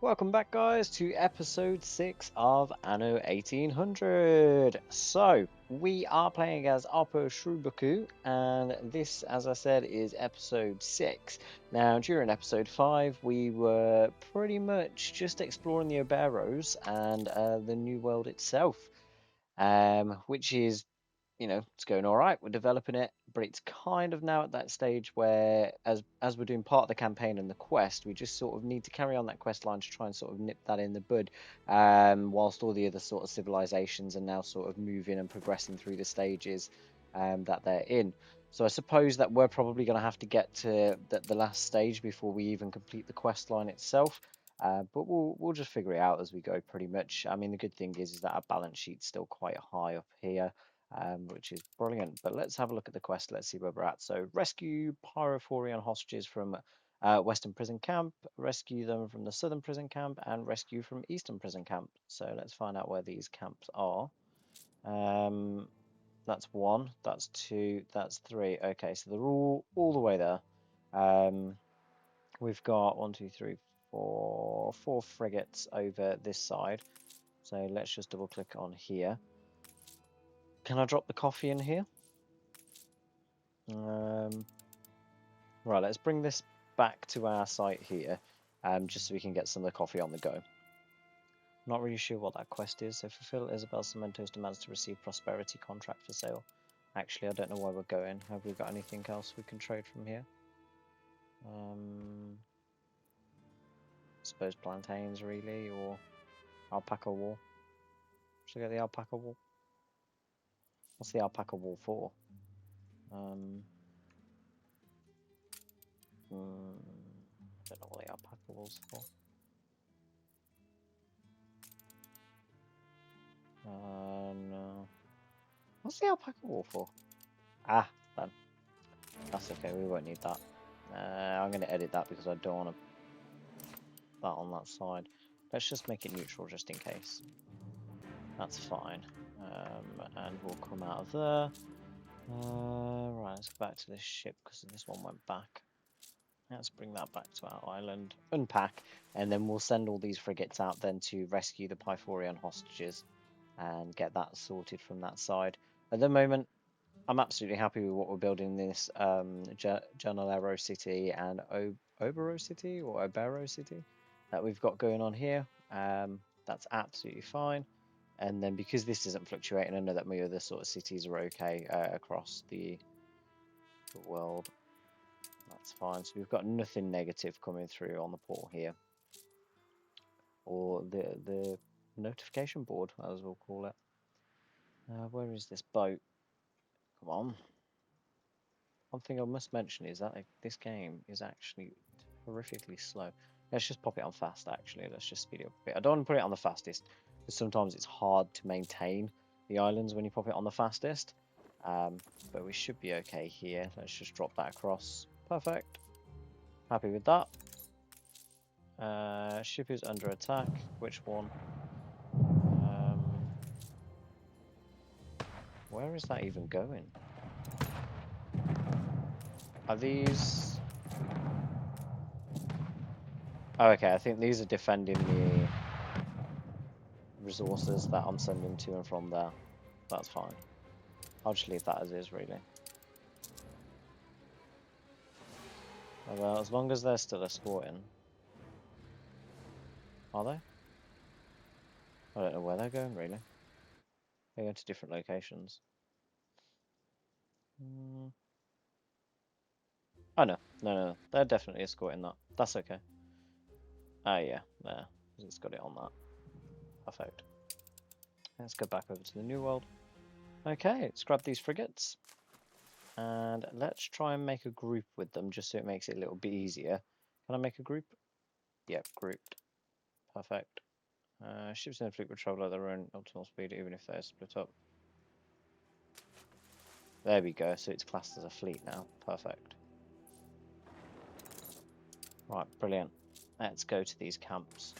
Welcome back, guys, to episode 6 of Anno 1800. So, we are playing as Oppo Shrubaku, and this, as I said, is episode 6. Now, during episode 5, we were pretty much just exploring the Oberos and the New World itself, which is it's going all right. We're developing it, but it's kind of now at that stage where, as we're doing part of the campaign and the quest, we just sort of need to carry on that quest line to try and sort of nip that in the bud, whilst all the other sort of civilizations are now sort of moving and progressing through the stages that they're in. So I suppose that we're probably going to have to get to the last stage before we even complete the quest line itself. But we'll just figure it out as we go, pretty much. I mean, the good thing is that our balance sheet's still quite high up here, which is brilliant. But let's have a look at the quest. Let's see where we're at. So rescue Pyrophorian hostages from Western Prison Camp, rescue them from the Southern Prison Camp, and rescue from Eastern Prison Camp. So let's find out where these camps are. That's 1, that's 2, that's 3. Okay, so they're all the way there. We've got 1, 2, 3, 4 frigates over this side. So let's just double click on here. Can I drop the coffee in here? Right, let's bring this back to our site here, just so we can get some of the coffee on the go. Not really sure what that quest is, so fulfill Isabel Cemento's demands to receive prosperity contract for sale. Actually, I don't know where we're going. Have we got anything else we can trade from here? I suppose plantains, really, or alpaca wool. Should I get the alpaca wool? What's the alpaca wool for? I don't know what the alpaca wool's for. No. What's the alpaca wool for? Ah, then. That's okay, we won't need that. I'm going to edit that because I don't want to that on that side. Let's just make it neutral just in case. That's fine. And we'll come out of there. Right, let's go back to this ship because this one went back. Let's bring that back to our island, unpack, and then we'll send all these frigates out then to rescue the Pyphorian hostages and get that sorted from that side. At the moment, I'm absolutely happy with what we're building in this Janalero City and Obero City or Obero City that we've got going on here. That's absolutely fine. And then because this isn't fluctuating, I know that my other sort of cities are okay across the world. That's fine. So we've got nothing negative coming through on the port here, or the notification board, as we'll call it. Where is this boat? Come on. One thing I must mention is that this game is actually horrifically slow. Let's just pop it on fast, actually. Let's just speed it up a bit. I don't want to put it on the fastest, because sometimes it's hard to maintain the islands when you pop it on the fastest. But we should be okay here. Let's just drop that across. Perfect. Happy with that. Ship is under attack. Which one? Where is that even going? Are these... Oh, okay, I think these are defending the resources that I'm sending to and from there. That's fine. I'll just leave that as is, really. Well, as long as they're still escorting. Are they? I don't know where they're going, really. They're going to different locations. Oh, no. No. They're definitely escorting that. That's okay. Oh, yeah. There. It's got it on that. Perfect. Let's go back over to the New World. Okay, let's grab these frigates. And let's try and make a group with them, just so it makes it a little bit easier. Can I make a group? Yep, grouped. Perfect. Ships in the fleet will travel at their own optimal speed, even if they're split up. There we go, so it's classed as a fleet now. Perfect. Right, brilliant. Let's go to these camps.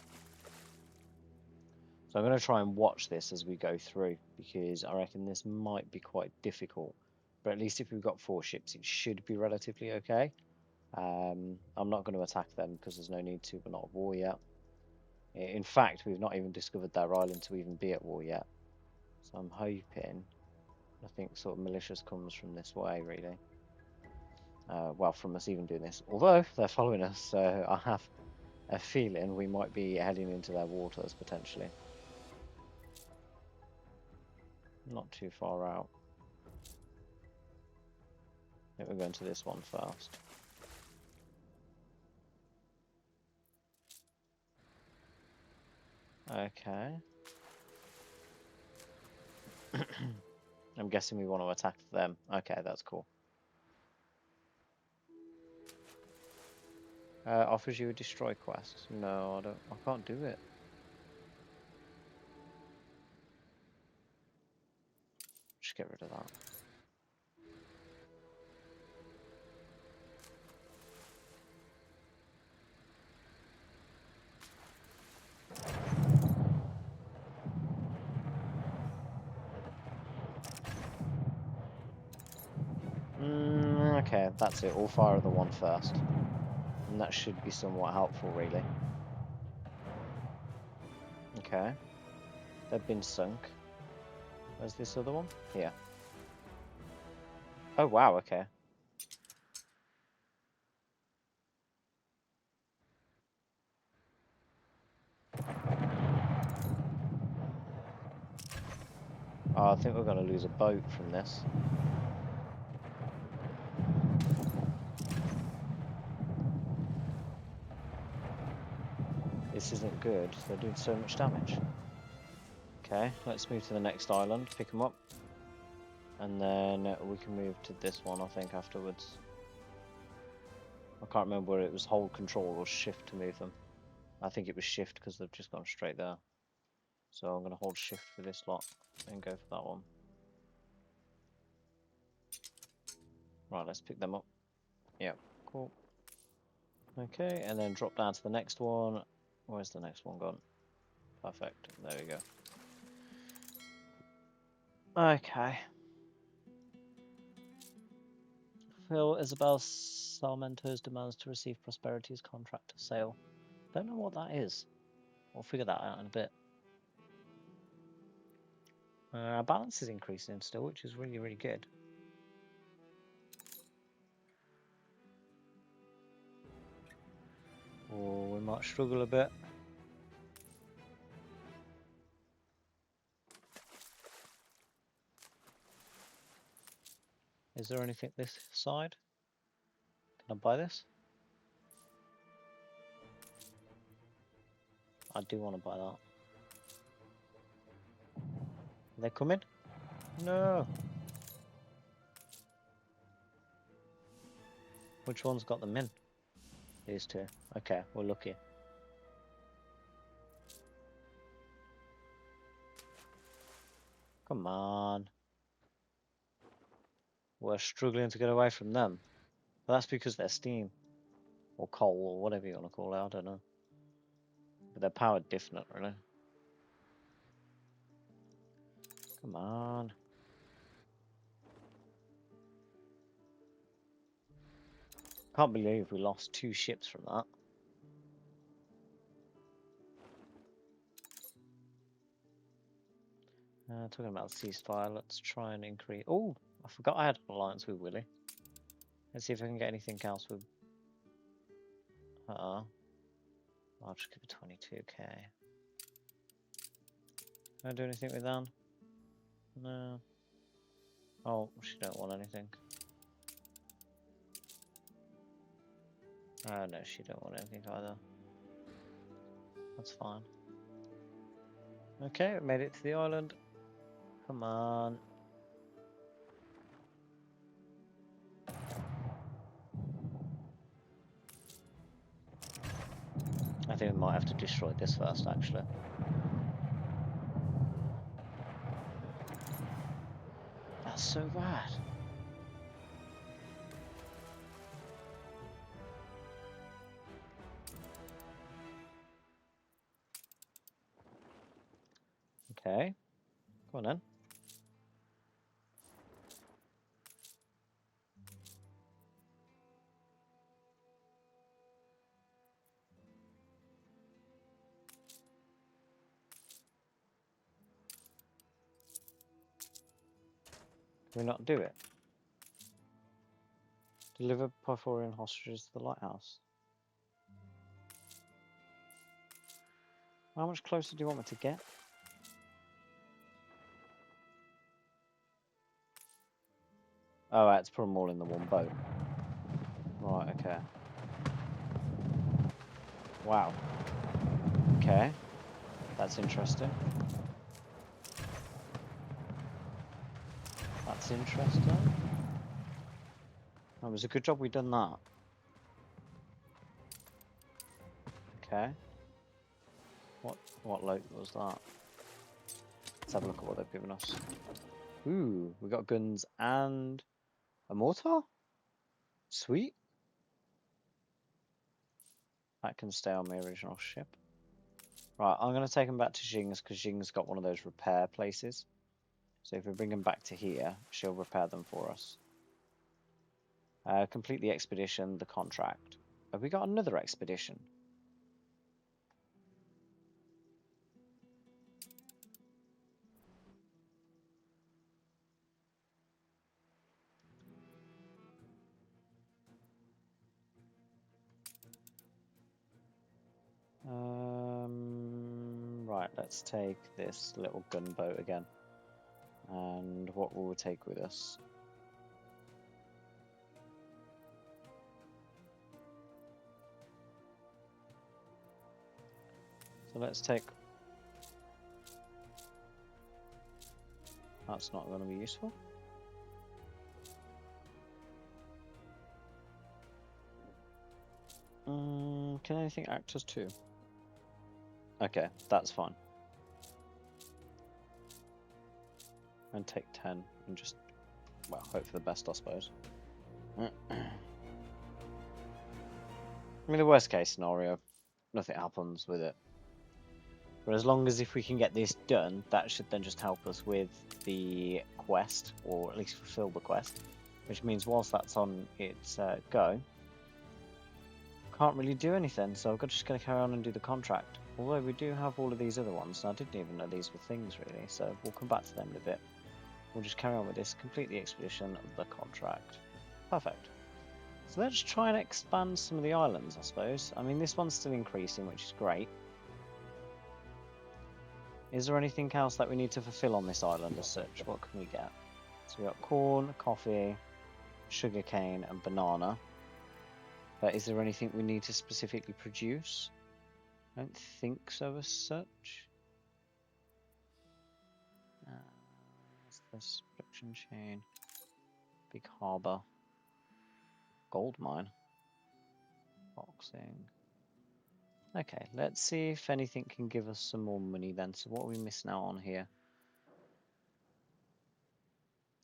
So I'm going to try and watch this as we go through, because I reckon this might be quite difficult. But at least if we've got 4 ships, it should be relatively okay. I'm not going to attack them because there's no need to. We're not at war yet. In fact, we've not even discovered their island to even be at war yet. So I'm hoping nothing sort of malicious comes from this way, really. Well, from us even doing this. Although they're following us, so I have a feeling we might be heading into their waters potentially. Not too far out. I think we're going to this one first. Okay. I'm guessing we want to attack them. Okay, that's cool. Offers you a destroy quest. No, I don't. I can't do it. Just get rid of that. Okay, that's it. All fire the one first. And that should be somewhat helpful, really. Okay. They've been sunk. Where's this other one? Here. Oh, wow, okay. Oh, I think we're going to lose a boat from this. This isn't good. They're doing so much damage. Okay, let's move to the next island, pick them up. And then we can move to this one, I think, afterwards. I can't remember whether it was hold control or shift to move them. I think it was shift because they've just gone straight there. So I'm going to hold shift for this lot and go for that one. Right, let's pick them up. Yep, cool. Okay, and then drop down to the next one. Where's the next one gone? Perfect, there we go. Okay. Fill Isabel Salmento's demands to receive Prosperity's contract to sale. Don't know what that is. We'll figure that out in a bit. Our balance is increasing still, which is really, really good. Oh, we might struggle a bit. Is there anything this side? Can I buy this? I do want to buy that. Are they coming? No. Which one's got them in? These two. Okay, we're lucky. Come on. We're struggling to get away from them. But that's because they're steam. Or coal, or whatever you want to call it, I don't know. But they're powered different, really. Come on. Can't believe we lost 2 ships from that. Talking about ceasefire, let's try and increase... Oh, I forgot I had an alliance with Willie. Let's see if I can get anything else with... I'll just give it 22k. Can I do anything with that? No. Oh, she don't want anything. Oh no, she don't want anything either. That's fine. Okay, we made it to the island. Come on. I think we might have to destroy this first, actually. That's so bad. Okay. Come on then. Can we not do it? Deliver Pythorian hostages to the lighthouse. How much closer do you want me to get? Oh, I had to put them all in the one boat. Right, okay. Wow. Okay. That's interesting. That's interesting. That was a good job we done that. Okay. What load was that? Let's have a look at what they've given us. Ooh, we got guns and a mortar? Sweet. That can stay on the original ship. Right, I'm going to take them back to Jing's because Jing's got one of those repair places. So if we bring them back to here, she'll repair them for us. Complete the expedition, the contract. Have we got another expedition? Right, let's take this little gunboat again. And what will we take with us? So let's take... That's not going to be useful. Can anything act as 2? Okay, that's fine. And take 10 and just, well, hope for the best, I suppose. I mean, the worst case scenario, nothing happens with it. But as long as if we can get this done, that should then just help us with the quest, or at least fulfill the quest. Which means whilst that's on its go, can't really do anything, so I'm just going to carry on and do the contract. Although we do have all of these other ones, and I didn't even know these were things really, so we'll come back to them in a bit. We'll just carry on with this, complete the expedition, the contract. Perfect. So let's try and expand some of the islands, I suppose. I mean, this one's still increasing, which is great. Is there anything else that we need to fulfill on this island as such? What can we get? So we got corn, coffee, sugarcane, and banana. But is there anything we need to specifically produce? I don't think so as such. What's this? Production chain. Big harbour. Gold mine. Boxing. Okay, let's see if anything can give us some more money then. So what are we missing out on here?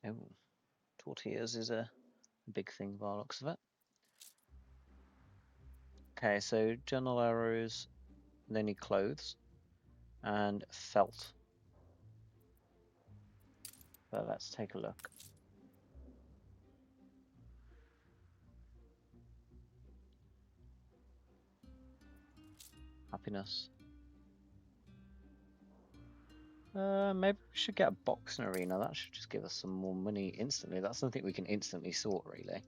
Oh, tortillas is a big thing by the looks of it. Okay, so journal arrows, they need clothes, and felt. So let's take a look. Happiness. Maybe we should get a boxing arena. That should just give us some more money instantly. That's something we can instantly sort, really.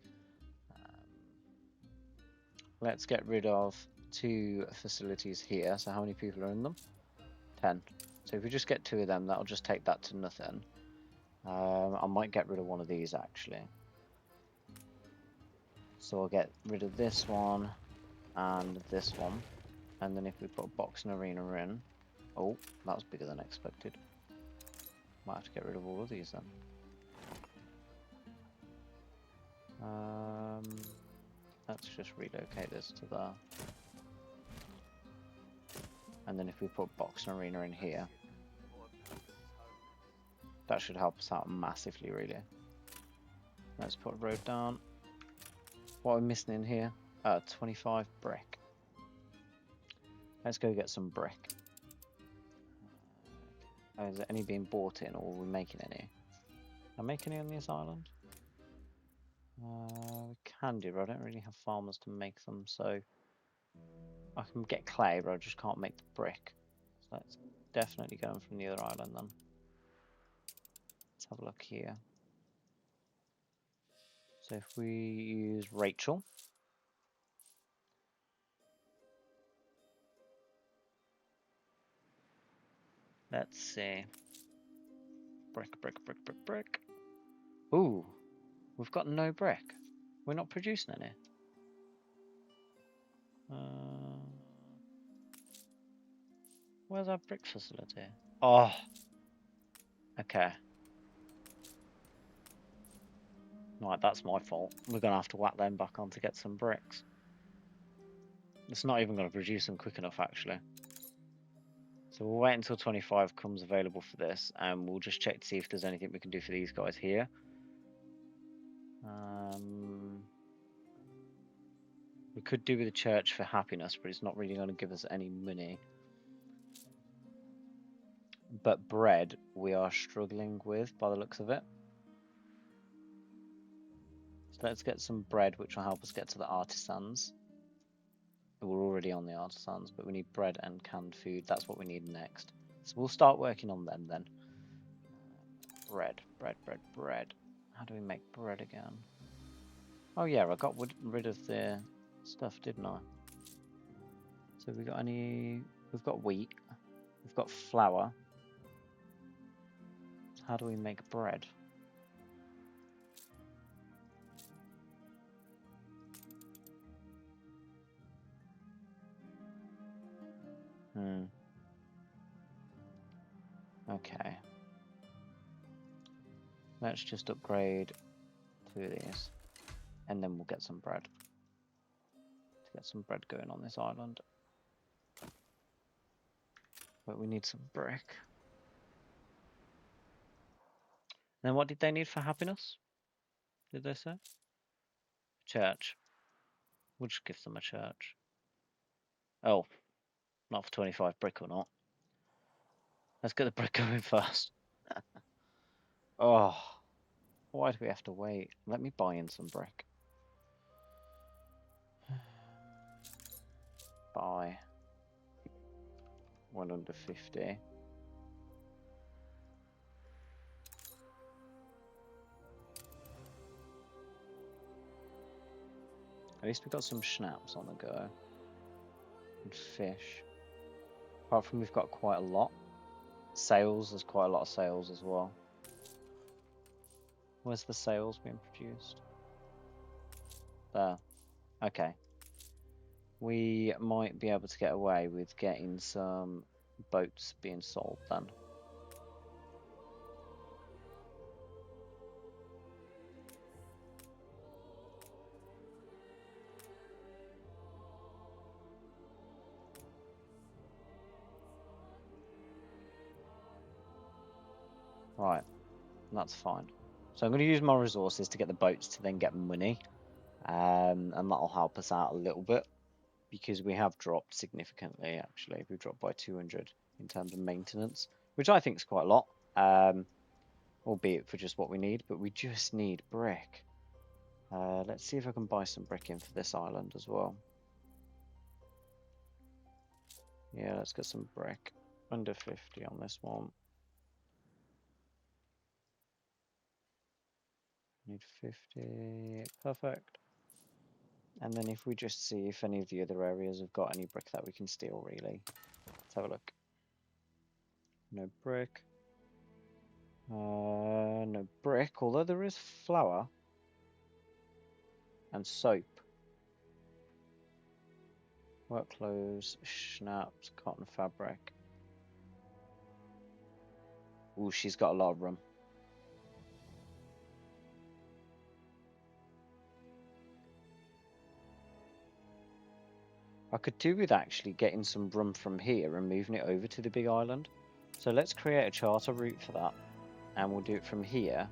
Let's get rid of 2 facilities here. So how many people are in them? 10. So if we just get 2 of them, that'll just take that to nothing. I might get rid of one of these, actually. So I'll get rid of this one and this one. And then if we put a boxing arena in... Oh, that was bigger than expected. Might have to get rid of all of these then. Let's just relocate this to there. And then if we put boxing arena in here, that should help us out massively, really. Let's put a road down. What are we missing in here? 25 brick. Let's go get some brick. Is there any being bought in, or are we making any? Am I making any on this island? We can do, but I don't really have farmers to make them, so I can get clay, but I just can't make the brick. So that's definitely going from the other island then. Let's have a look here. So if we use Rachel. Let's see. Brick, brick, brick, brick, brick. Ooh, we've got no brick. We're not producing any. Where's our brick facility? Oh, okay. Right, that's my fault. We're going to have to whack them back on to get some bricks. It's not even going to produce them quick enough, actually. So we'll wait until 25 comes available for this, and we'll just check to see if there's anything we can do for these guys here. We could do with a church for happiness, but it's not really going to give us any money. But bread, we are struggling with, by the looks of it. So let's get some bread, which will help us get to the artisans. We're already on the artisans, but we need bread and canned food. That's what we need next. So we'll start working on them then. Bread, bread, bread, bread. How do we make bread again? Oh yeah, I got rid of the stuff, didn't I? So we got any... We've got wheat. We've got flour. How do we make bread? Okay. Let's just upgrade 2 of these. And then we'll get some bread. To get some bread going on this island. But we need some brick. Then what did they need for happiness? Did they say? Church. We'll just give them a church. Oh, not for 25 brick or not. Let's get the brick going first. Oh, why do we have to wait? Let me buy in some brick. Buy. 150. At least we've got some schnapps on the go. And fish. Apart from we've got quite a lot. Sails, there's quite a lot of sails as well. Where's the sails being produced? There. Okay. We might be able to get away with getting some boats being sold then. Right, that's fine. So I'm going to use my resources to get the boats to then get money. And that'll help us out a little bit. Because we have dropped significantly, actually. We've dropped by 200 in terms of maintenance. Which I think is quite a lot. Albeit for just what we need. But we just need brick. Let's see if I can buy some brick in for this island as well. Yeah, let's get some brick. Under 50 on this one. Need 50. Perfect. And then if we just see if any of the other areas have got any brick that we can steal, really. Let's have a look. No brick. No brick, although there is flour. And soap. Work clothes, schnapps, cotton fabric. Ooh, she's got a lot of rum. I could do with actually getting some rum from here and moving it over to the big island. So let's create a charter route for that. And we'll do it from here.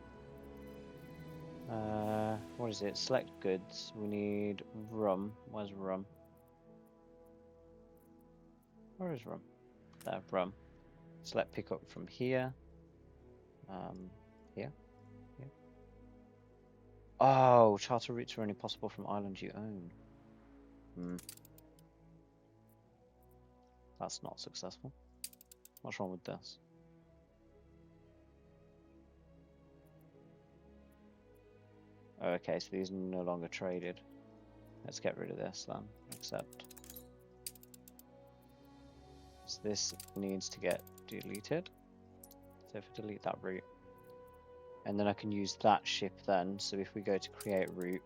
What is it? Select goods. We need rum. Where's rum? Where is rum? There, rum. Select pick up from here. Here. Here. Oh, charter routes are only possible from islands you own. That's not successful. What's wrong with this? Okay, so these are no longer traded. Let's get rid of this then. Accept. So this needs to get deleted. So if I delete that route, and then I can use that ship then. So if we go to create route,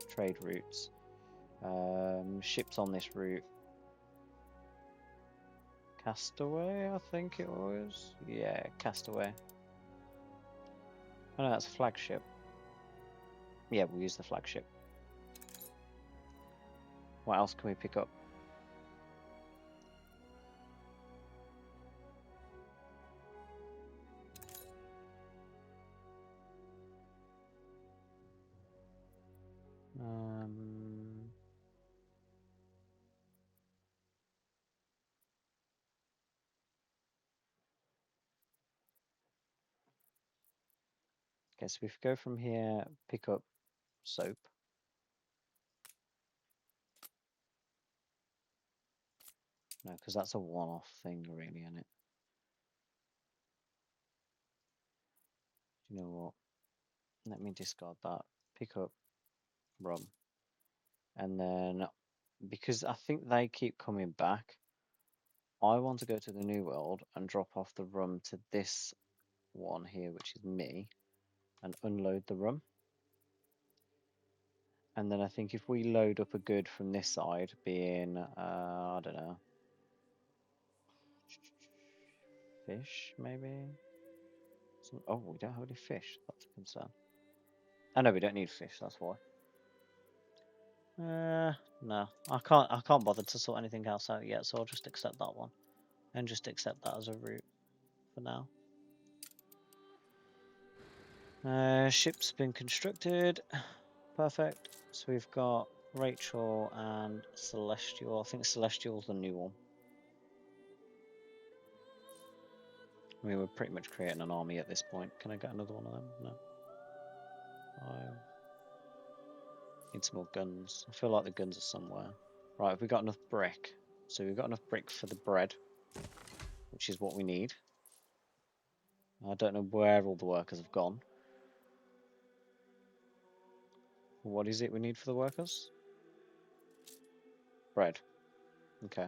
trade routes, ships on this route, Castaway, I think it was. Yeah, Castaway. Oh no, that's a flagship. Yeah, we'll use the flagship. What else can we pick up? Okay, so if we go from here, pick up soap. No, because that's a one-off thing, really, isn't it? You know what? Let me discard that. Pick up rum. And then, because I think they keep coming back, I want to go to the New World and drop off the rum to this one here, which is me, and unload the rum. And then I think if we load up a good from this side, being, I don't know, fish, maybe? Oh, we don't have any fish. That's a concern. I know we don't need fish, that's why. No, I can't bother to sort anything else out yet, so I'll just accept that one. And just accept that as a route for now. Ship's been constructed. Perfect. So we've got Rachel and Celestial. I think Celestial's the new one. I mean, we're pretty much creating an army at this point. Can I get another one of them? No. I need some more guns. I feel like the guns are somewhere. Right, have we got enough brick? So we've got enough brick for the bread, which is what we need. I don't know where all the workers have gone. What is it we need for the workers? Bread. Okay.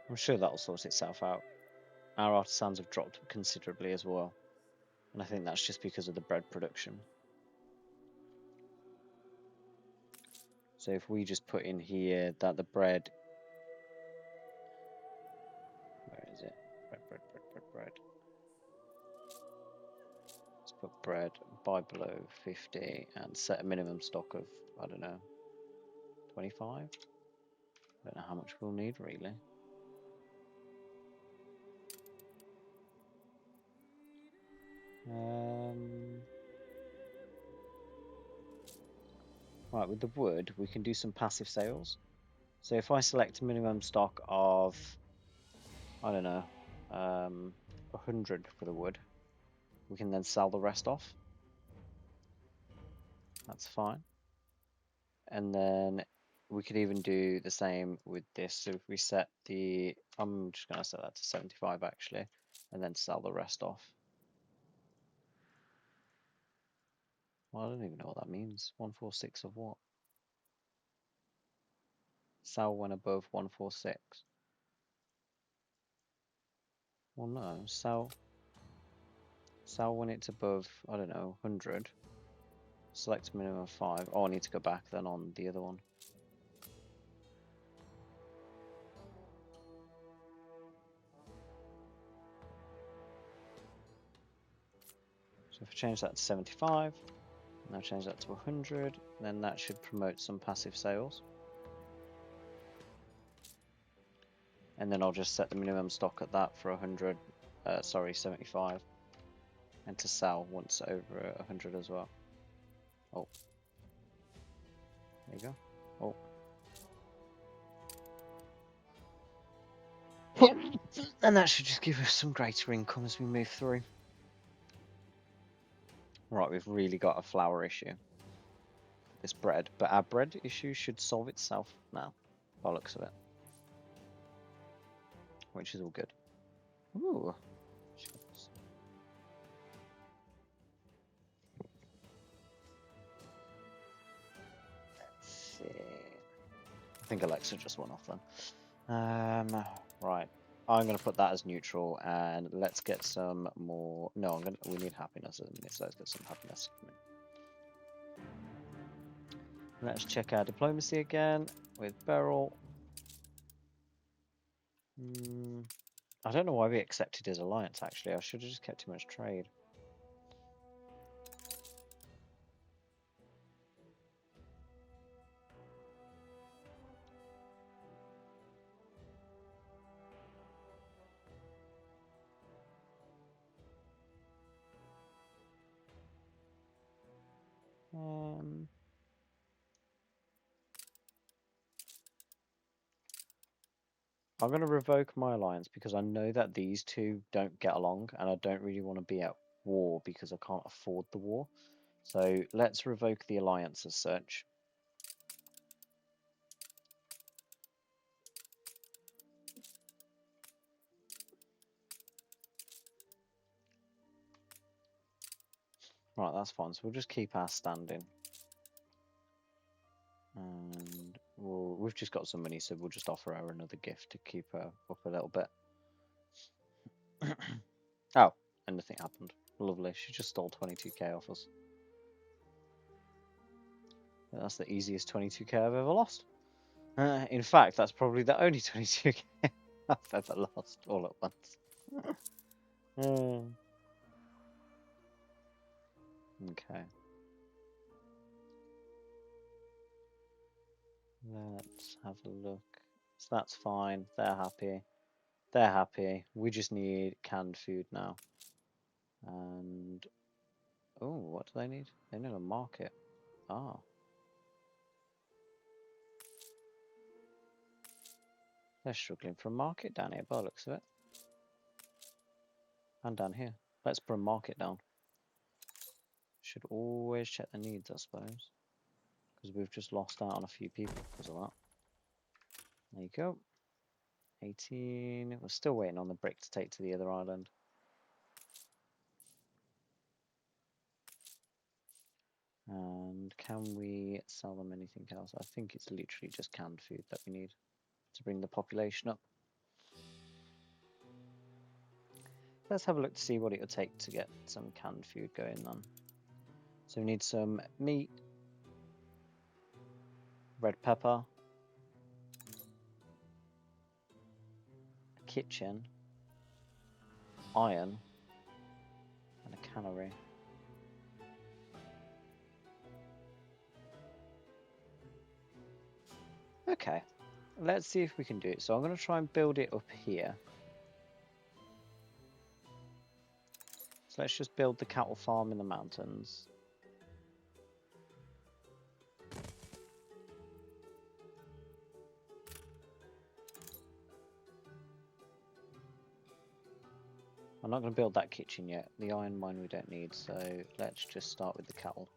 I'm sure that'll sort itself out. Our artisans have dropped considerably as well. And I think that's just because of the bread production. So if we just put in here that the bread... Where is it? Bread. Let's put bread, buy below 50 and set a minimum stock of, I don't know, 25? I don't know how much we'll need really. Right, with the wood, we can do some passive sales. So if I select a minimum stock of, I don't know, 100 for the wood, we can then sell the rest off. That's fine. And then we could even do the same with this. So if we set the, I'm just going to set that to 75 actually, and then sell the rest off. Well, I don't even know what that means. 146 of what? Sell when above 146. Well, no, sell when it's above, I don't know, 100. Select minimum of 5. Oh, I need to go back then on the other one. So if I change that to 75, and I change that to 100, then that should promote some passive sales. And then I'll just set the minimum stock at that for 100, 75, and to sell once over 100 as well. Oh, there you go. Oh. And that should just give us some greater income as we move through. Right, we've really got a flour issue. This bread, but our bread issue should solve itself now, by the looks of it. Which is all good. Ooh. see. I think Alexa just went off then. Right. I'm gonna put that as neutral, and let's get some more. No, we need happiness in this, so let's get some happiness. Let's check our diplomacy again with Beryl. I don't know why we accepted his alliance, actually. I should have just kept him as trade. I'm going to revoke my alliance because I know that these two don't get along, and I don't really want to be at war because I can't afford the war. So let's revoke the alliance as such. Right, that's fine. So we'll just keep our standing. And we've just got some money, so we'll just offer her another gift to keep her up a little bit. Oh, and nothing happened. Lovely. She just stole 22k off us. That's the easiest 22k I've ever lost. In fact, that's probably the only 22k I've ever lost all at once. Okay. Let's have a look. So that's fine. They're happy. They're happy. We just need canned food now. And oh, what do they need? They need a market. Ah. They're struggling for a market down here by the looks of it. And down here. Let's put a market down. Should always check the needs, I suppose. Because we've just lost out on a few people because of that. There you go. 18. We're still waiting on the brick to take to the other island. And can we sell them anything else? I think it's literally just canned food that we need to bring the population up. Let's have a look to see what it would take to get some canned food going then. So we need some meat, red pepper, a kitchen, iron, and a cannery. Okay, let's see if we can do it. So I'm going to try and build it up here. So let's just build the cattle farm in the mountains. I'm not going to build that kitchen yet. The iron mine we don't need, so let's just start with the cattle.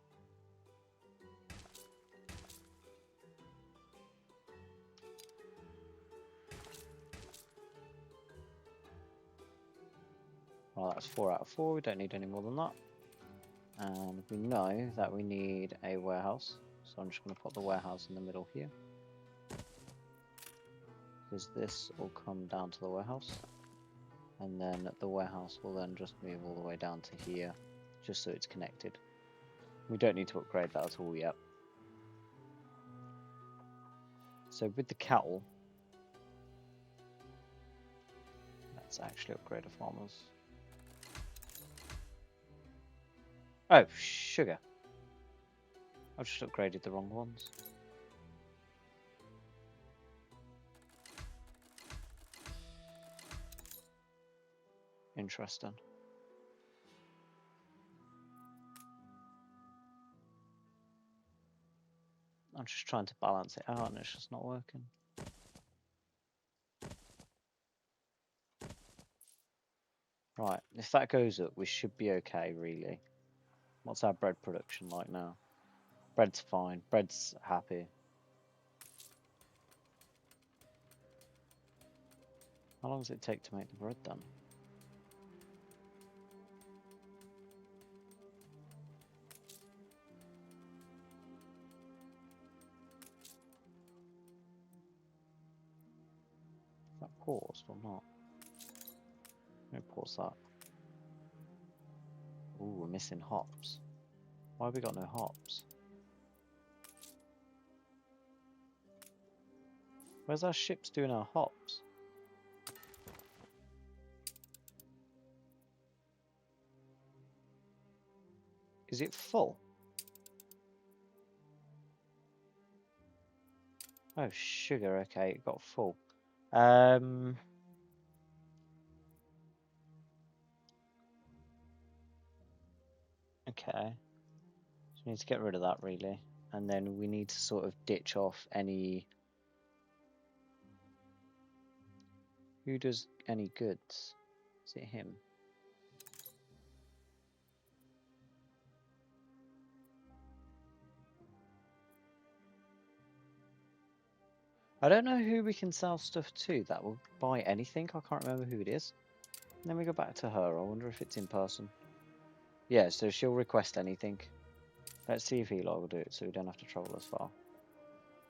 Well, that's 4 out of 4. We don't need any more than that. And we know that we need a warehouse. So I'm just going to put the warehouse in the middle here. Because this will come down to the warehouse. And then the warehouse will then just move all the way down to here. Just so it's connected. We don't need to upgrade that at all yet. So with the cattle, let's actually upgrade the farmers. Oh, sugar. I've just upgraded the wrong ones. Interesting. I'm just trying to balance it out and it's just not working. Right, if that goes up, we should be okay, really. What's our bread production like now? Bread's fine. Bread's happy. How long does it take to make the bread then? that paused or not? Let me pause that. Ooh, we're missing hops. Why have we got no hops? Where's our ships doing our hops? Is it full? Oh, sugar. Okay, it got full. Okay. So we need to get rid of that really. And then we need to sort of ditch off any... Who does any goods? Is it him? I don't know who we can sell stuff to that will buy anything. I can't remember who it is. And then we go back to her. I wonder if it's in person. Yeah, so she'll request anything. Let's see if Eli will do it so we don't have to travel as far.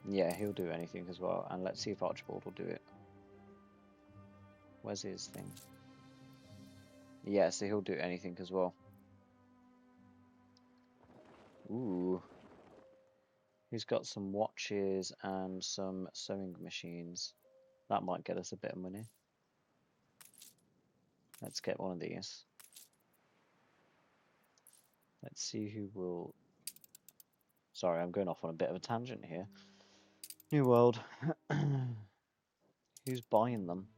Yeah, he'll do anything as well. And let's see if Archibald will do it. Where's his thing? Yeah, so he'll do anything as well. Ooh. He's got some watches and some sewing machines. That might get us a bit of money. Let's get one of these. Let's see who will... Sorry, I'm going off on a bit of a tangent here. New World. Who's buying them?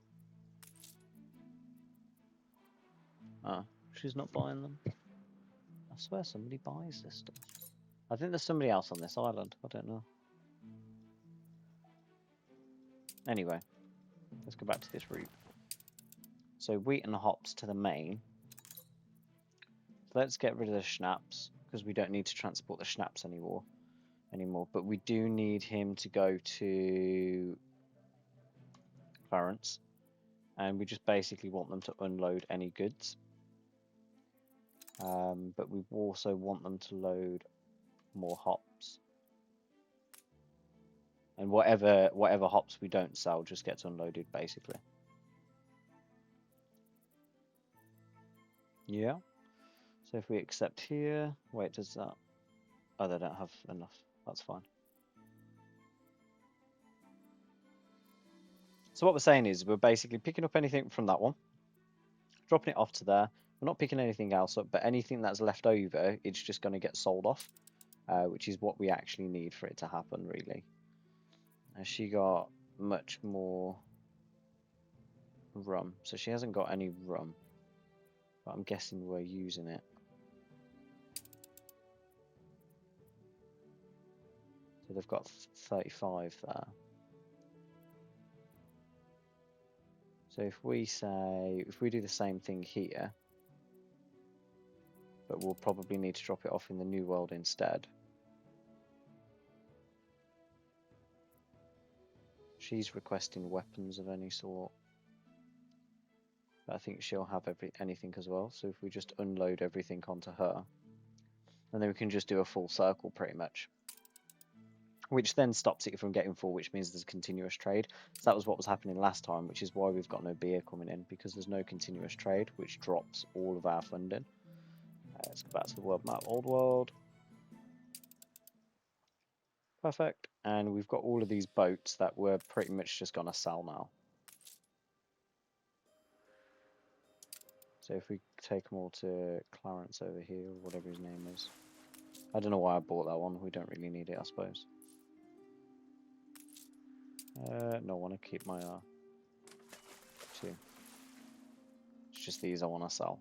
Oh, she's not buying them. I swear somebody buys this stuff. I think there's somebody else on this island. I don't know. Anyway, let's go back to this route. So wheat and hops to the main. So let's get rid of the schnapps because we don't need to transport the schnapps anymore. But we do need him to go to Clarence, and we just basically want them to unload any goods. But we also want them to load more hops. And whatever hops we don't sell just gets unloaded, basically. Yeah. So if we accept here, wait, does that... Oh, they don't have enough. That's fine. So what we're saying is we're basically picking up anything from that one, dropping it off to there. We're not picking anything else up, but anything that's left over, it's just going to get sold off, which is what we actually need for it to happen, really. Has she got much more rum? So she hasn't got any rum, but I'm guessing we're using it. So they've got 35 there. So if we do the same thing here, but we'll probably need to drop it off in the New World instead. She's requesting weapons of any sort. But I think she'll have anything as well. So if we just unload everything onto her, and then we can just do a full circle pretty much. Which then stops it from getting full, which means there's continuous trade. So that was what was happening last time, which is why we've got no beer coming in, because there's no continuous trade, which drops all of our funding. Let's go back to the world map, old world. Perfect. And we've got all of these boats that we're pretty much just going to sell now. So if we take them all to Clarence over here, or whatever his name is. I don't know why I bought that one. We don't really need it, I suppose. No, I want to keep my two. It's just these I want to sell.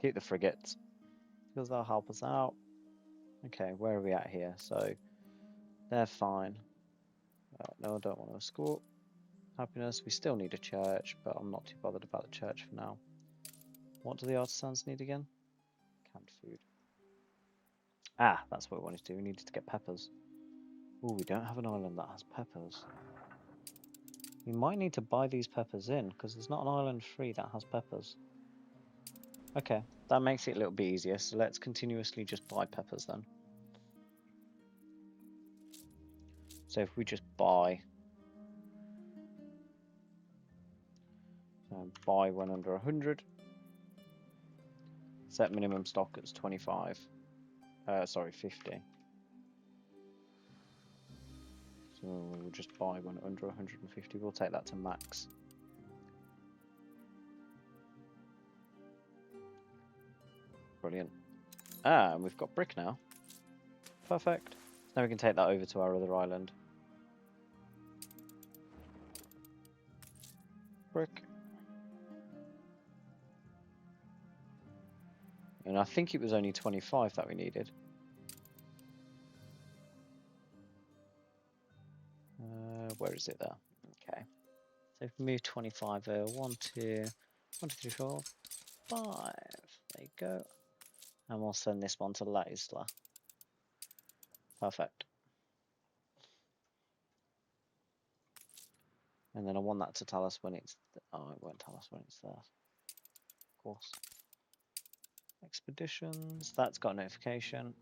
Keep the frigates, because they'll help us out. Okay, where are we at here? So, they're fine. No, I don't want to escort. Happiness, we still need a church, but I'm not too bothered about the church for now. What do the artisans need again? Canned food. Ah, that's what we wanted to do. We needed to get peppers. Oh, we don't have an island that has peppers. We might need to buy these peppers in, because there's not an island free that has peppers. Okay, that makes it a little bit easier, so let's continuously just buy peppers then. So if we just buy and buy when under 100. Set minimum stock as 25. Sorry, 50. So we'll just buy when under 150. We'll take that to max. Brilliant. Ah, and we've got brick now. Perfect. Now we can take that over to our other island. Brick. And I think it was only 25 that we needed. Where is it there? Okay. So if we move 25 there, 1, 2, 1, 2, 3, 4, 5. There you go. And we'll send this one to La Isla. Perfect. And then I want that to tell us when it's... Oh, it won't tell us when it's there. Of course. Expeditions. That's got a notification.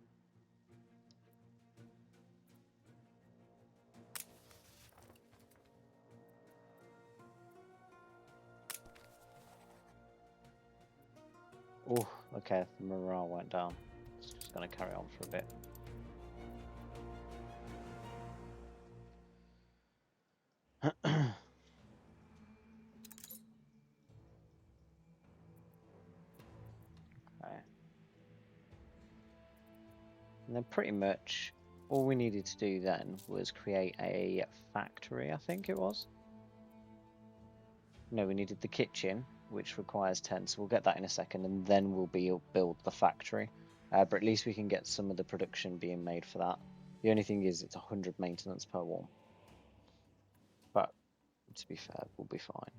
Oh, okay. The morale went down. It's just going to carry on for a bit. And then pretty much all we needed to do then was create a factory, I think it was. No, we needed the kitchen, which requires 10, so we'll get that in a second, and then we'll build the factory. But at least we can get some of the production being made for that. The only thing is it's 100 maintenance per one. But to be fair, we'll be fine.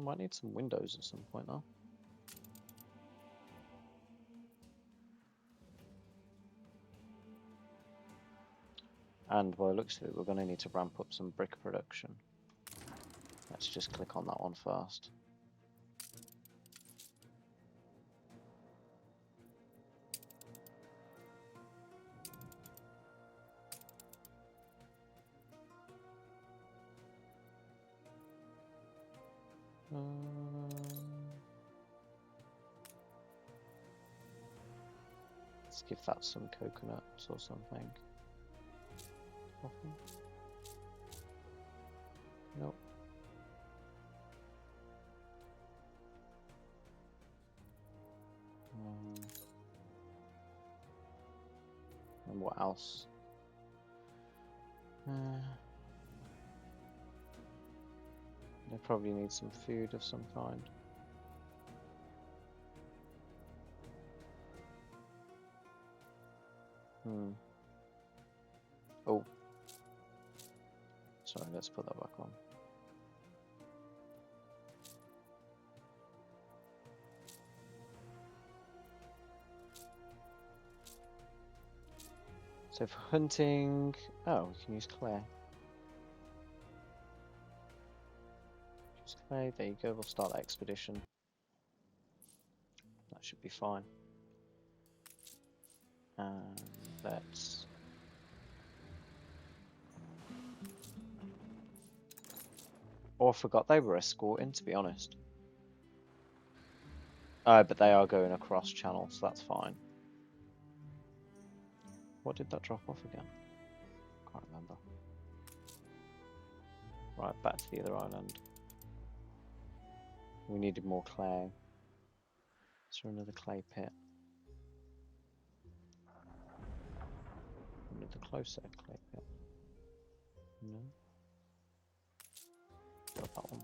Might need some windows at some point though. And by the looks of it, we're going to need to ramp up some brick production. Let's just click on that one first. Let's give that some coconuts or something. Coffee? Nope. And what else? They probably need some food of some kind. Oh. Sorry, let's put that back on. So for hunting... Oh, we can use clay. Use clay, there you go, we'll start that expedition. That should be fine. And let's... Oh, I forgot they were escorting, to be honest. Oh, but they are going across channel, so that's fine. What did that drop off again? Can't remember. Right, back to the other island. We needed more clay. Is there another clay pit? Another closer clay pit. No. Got that one.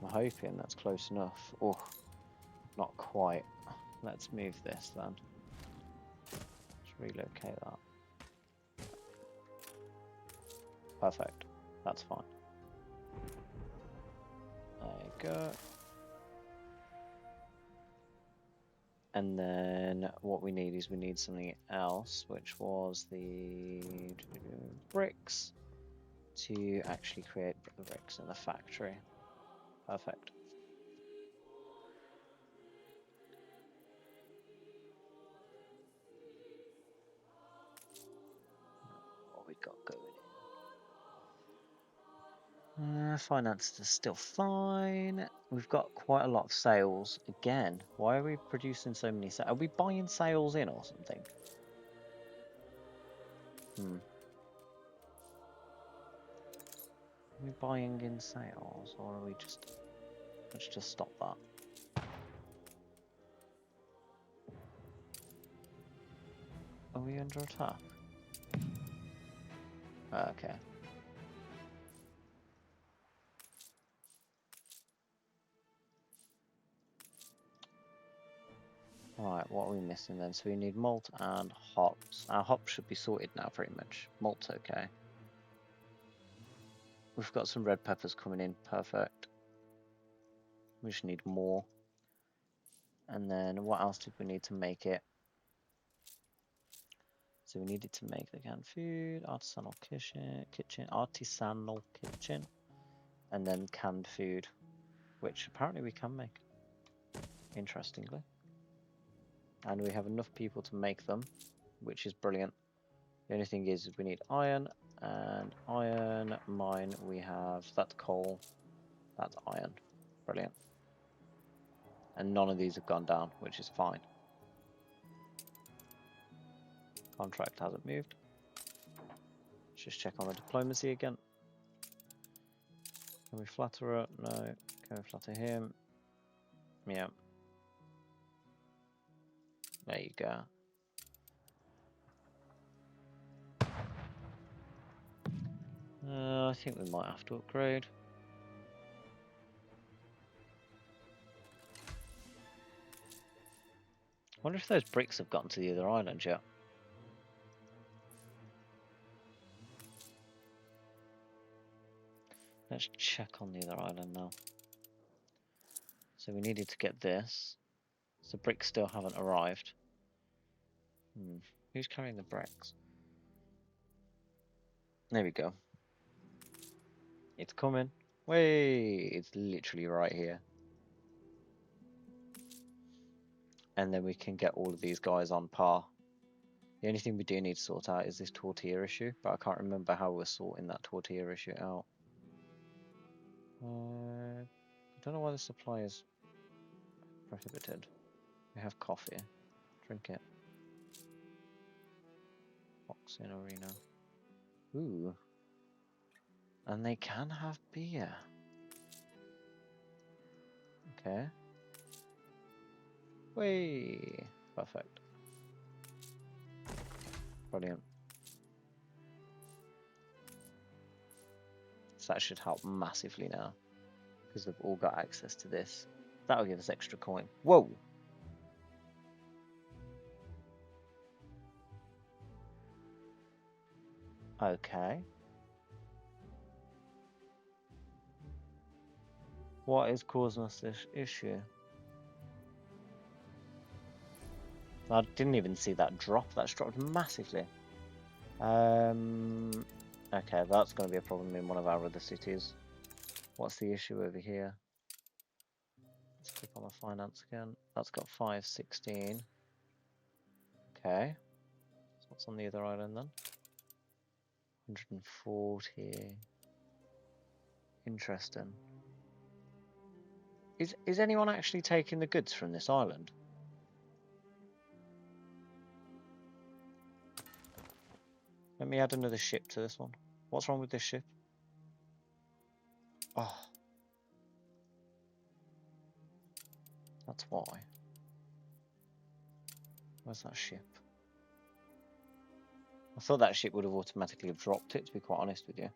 I'm hoping that's close enough. Oh, not quite. Let's move this then. Let's relocate that. Perfect. That's fine. There you go. And then what we need is we need something else, which was the bricks to actually create the bricks in the factory. Perfect. Finance is still fine. We've got quite a lot of sales. Again, why are we producing so many sales? Are we buying sales in or something? Are we buying in sales, or are we just... Let's just stop that. Are we under attack? Okay. Right, what are we missing then? So we need malt and hops. Our hops should be sorted now pretty much. Malt's okay. We've got some red peppers coming in, perfect. We just need more. And then what else did we need to make it? So we needed to make the canned food, artisanal kitchen, and then canned food, which apparently we can make, interestingly. And we have enough people to make them, which is brilliant. The only thing is we need iron, and iron mine we have, that's coal, that's iron. Brilliant. And none of these have gone down, which is fine. Contract hasn't moved. Let's just check on the diplomacy again. Can we flatter her? No. Can we flatter him? Yeah. There you go. I think we might have to upgrade. I wonder if those bricks have gotten to the other island yet. Let's check on the other island now. So we needed to get this. So bricks still haven't arrived. Who's carrying the bricks? There we go. It's coming. Way! It's literally right here. And then we can get all of these guys on par. The only thing we do need to sort out is this tortilla issue, but I can't remember how we're sorting that tortilla issue out. I don't know why the supply is prohibited. We have coffee. Drink it. Boxing arena. Ooh. And they can have beer. Okay. Whey! Perfect. Brilliant. So that should help massively now, because they've all got access to this. That'll give us extra coin. Whoa! Okay. What is causing us this issue? I didn't even see that drop. That's dropped massively. Okay, that's going to be a problem in one of our other cities. What's the issue over here? Let's click on the finance again. That's got 516. Okay. So what's on the other island then? 140. Interesting. Is anyone actually taking the goods from this island? Let me add another ship to this one. What's wrong with this ship? Oh. That's why. Where's that ship? I thought that ship would have automatically dropped it, to be quite honest with you.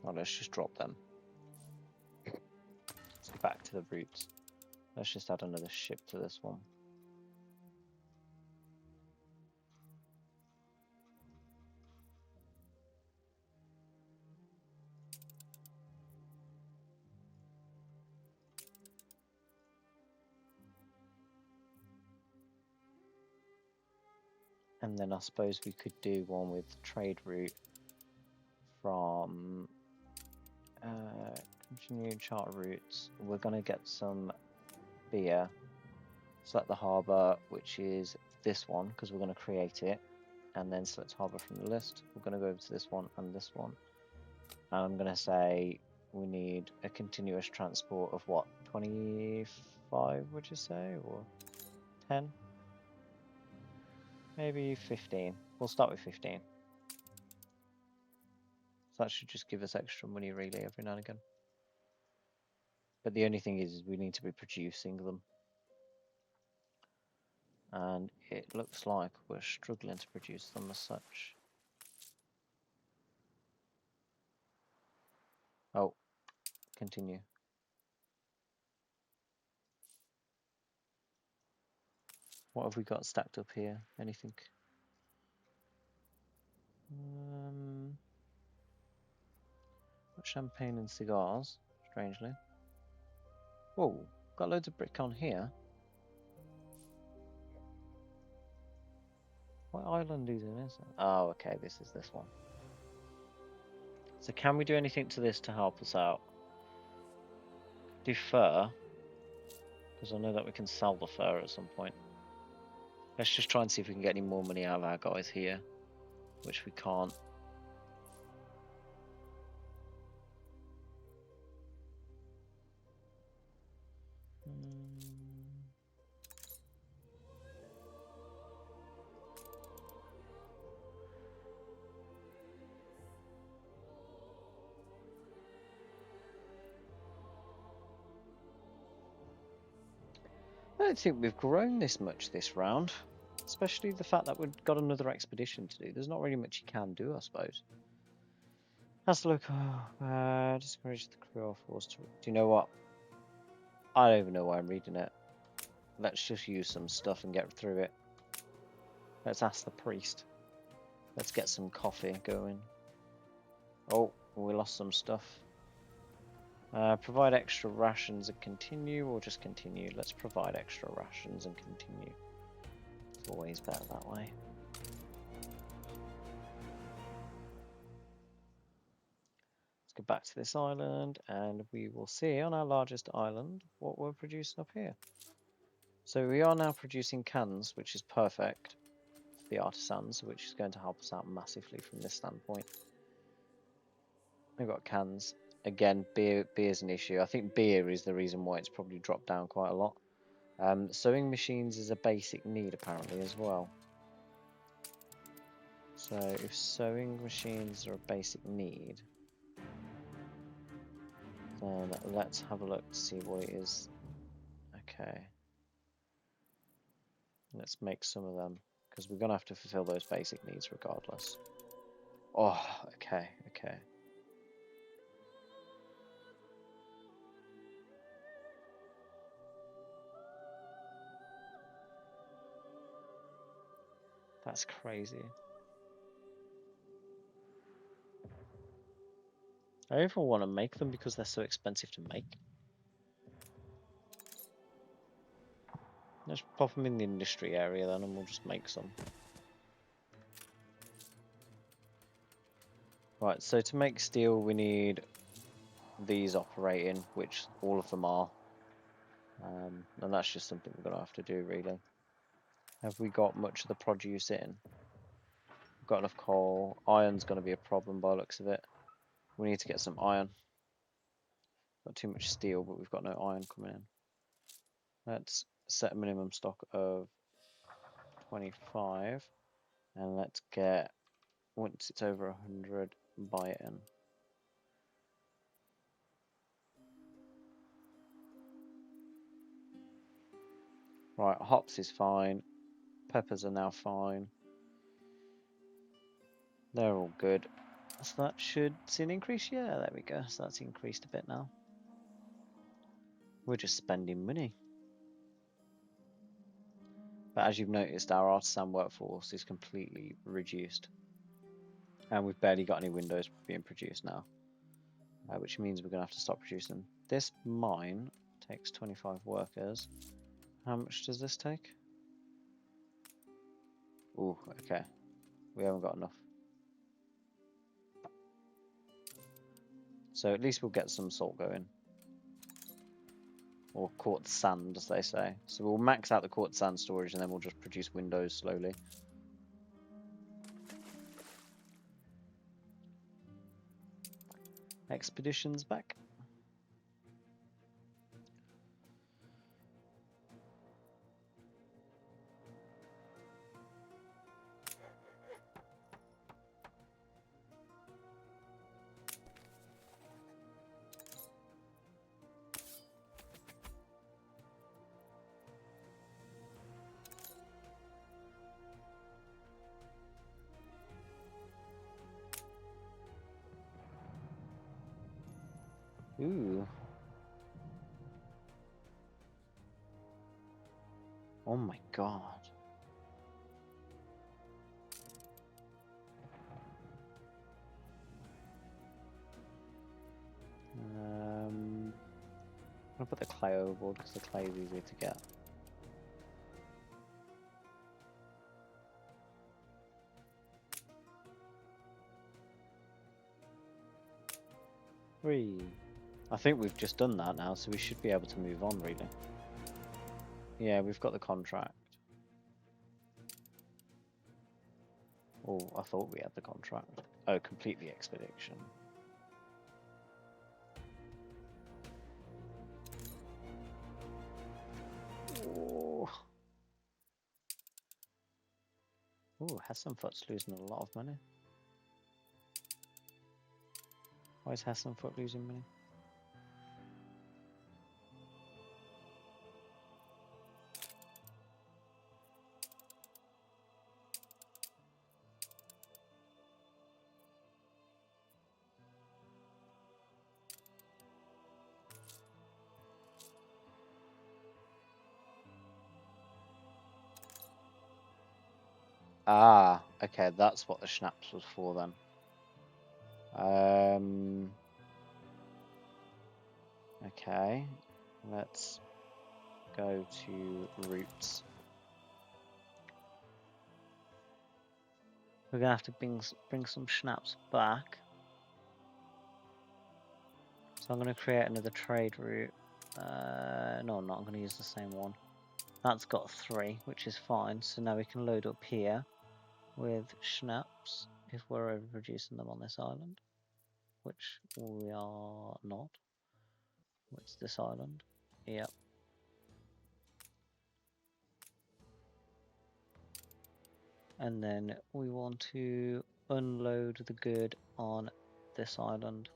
Oh, let's just drop them. Let's go back to the roots. Let's just add another ship to this one. And then I suppose we could do one with trade route from continue charter routes. We're going to get some beer. Select the harbour, which is this one, because we're going to create it. And then select harbour from the list. We're going to go over to this one and this one. And I'm going to say we need a continuous transport of what? 25, would you say? Or 10? Maybe 15. We'll start with 15. So that should just give us extra money really every now and again. But the only thing is we need to be producing them. And it looks like we're struggling to produce them as such. Oh, continue. What have we got stacked up here? Anything? Champagne and cigars, strangely. Whoa, got loads of brick on here. What island is it? Oh, okay, this is this one. So can we do anything to this to help us out? Do fur, because I know that we can sell the fur at some point. Let's just try and see if we can get any more money out of our guys here, which we can't. I don't think we've grown this much this round, especially the fact that we've got another expedition to do. There's not really much you can do, I suppose. Has to look. Discourage the crew or force to. Do you know what? I don't even know why I'm reading it. Let's just use some stuff and get through it. Let's ask the priest. Let's get some coffee going. Oh, we lost some stuff. Provide extra rations and continue, or just continue? Let's provide extra rations and continue. It's always better that way. Let's go back to this island and we will see on our largest island what we're producing up here. So we are now producing cans, which is perfect for the artisans, which is going to help us out massively from this standpoint. We've got cans. Again, beer's an issue. I think beer is the reason why it's probably dropped down quite a lot. Sewing machines is a basic need apparently as well. So if sewing machines are a basic need, then let's have a look to see what it is. Okay. Let's make some of them, because we're going to have to fulfill those basic needs regardless. Oh, okay, okay. That's crazy. I even want to make them because they're so expensive to make. Let's pop them in the industry area then and we'll just make some. Right, so to make steel we need these operating, which all of them are. And that's just something we're going to have to do really. Have we got much of the produce in? We've got enough coal. Iron's going to be a problem by the looks of it. We need to get some iron. Got too much steel, but we've got no iron coming in. Let's set a minimum stock of 25. And let's get, once it's over 100, buy it in. Right, hops is fine. Peppers are now fine. They're all good. So that should see an increase. Yeah, there we go. So that's increased a bit now. We're just spending money. But as you've noticed, our artisan workforce is completely reduced. And we've barely got any windows being produced now. Which means we're going to have to stop producing. This mine takes 25 workers. How much does this take? Ooh, okay. We haven't got enough. So at least we'll get some salt going. or quartz sand, as they say. So we'll max out the quartz sand storage, and then we'll just produce windows slowly. Expeditions back. Ooh. Oh my god. I'm gonna put the clay overboard because the clay is easier to get. I think we've just done that now, so we should be able to move on, really. Yeah, we've got the contract. Oh, I thought we had the contract. Oh, complete the expedition. Oh, Hessenfoot's losing a lot of money. Why is Hessenfoot losing money? Ah, okay, that's what the schnapps was for then. Okay, let's go to roots. We're gonna have to bring some schnapps back. So I'm gonna create another trade route. No, I'm not. I'm gonna use the same one. That's got 3, which is fine. So now we can load up here with schnapps if we're overproducing them on this island, which we are not. What's this island? Yep. And then we want to unload the good on this island.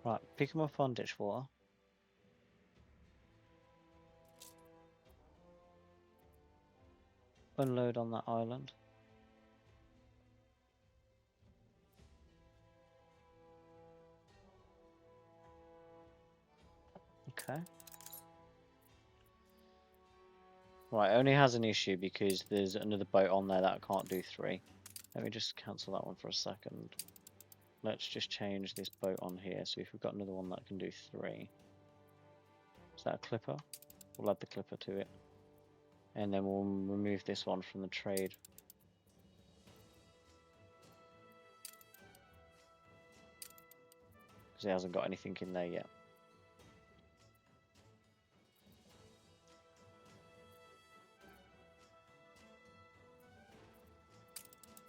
Right, pick them up on ditch water. Unload on that island. Okay. Right, it only has an issue because there's another boat on there that can't do 3. Let me just cancel that one for a second. Let's just change this boat on here. So if we've got another one that can do 3. Is that a clipper? We'll add the clipper to it. And then we'll remove this one from the trade. Because it hasn't got anything in there yet.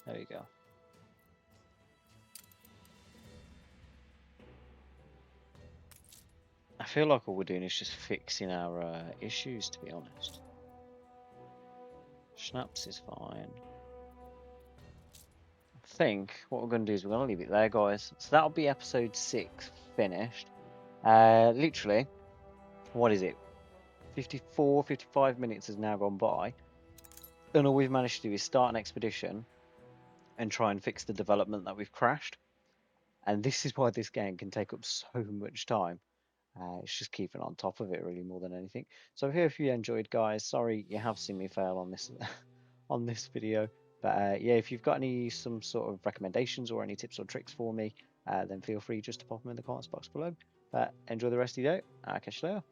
There we go. I feel like all we're doing is just fixing our issues, to be honest. Schnapps is fine. I think what we're going to do is we're going to leave it there, guys. So that'll be episode 6 finished. Literally, what is it? 54, 55 minutes has now gone by. And all we've managed to do is start an expedition and try and fix the development that we've crashed. And this is why this game can take up so much time. It's just keeping on top of it really more than anything. So here, if you enjoyed, guys, sorry you have seen me fail on this on this video, but yeah, if you've got some sort of recommendations or any tips or tricks for me, then feel free just to pop them in the comments box below. But enjoy the rest of your day. I'll catch you later.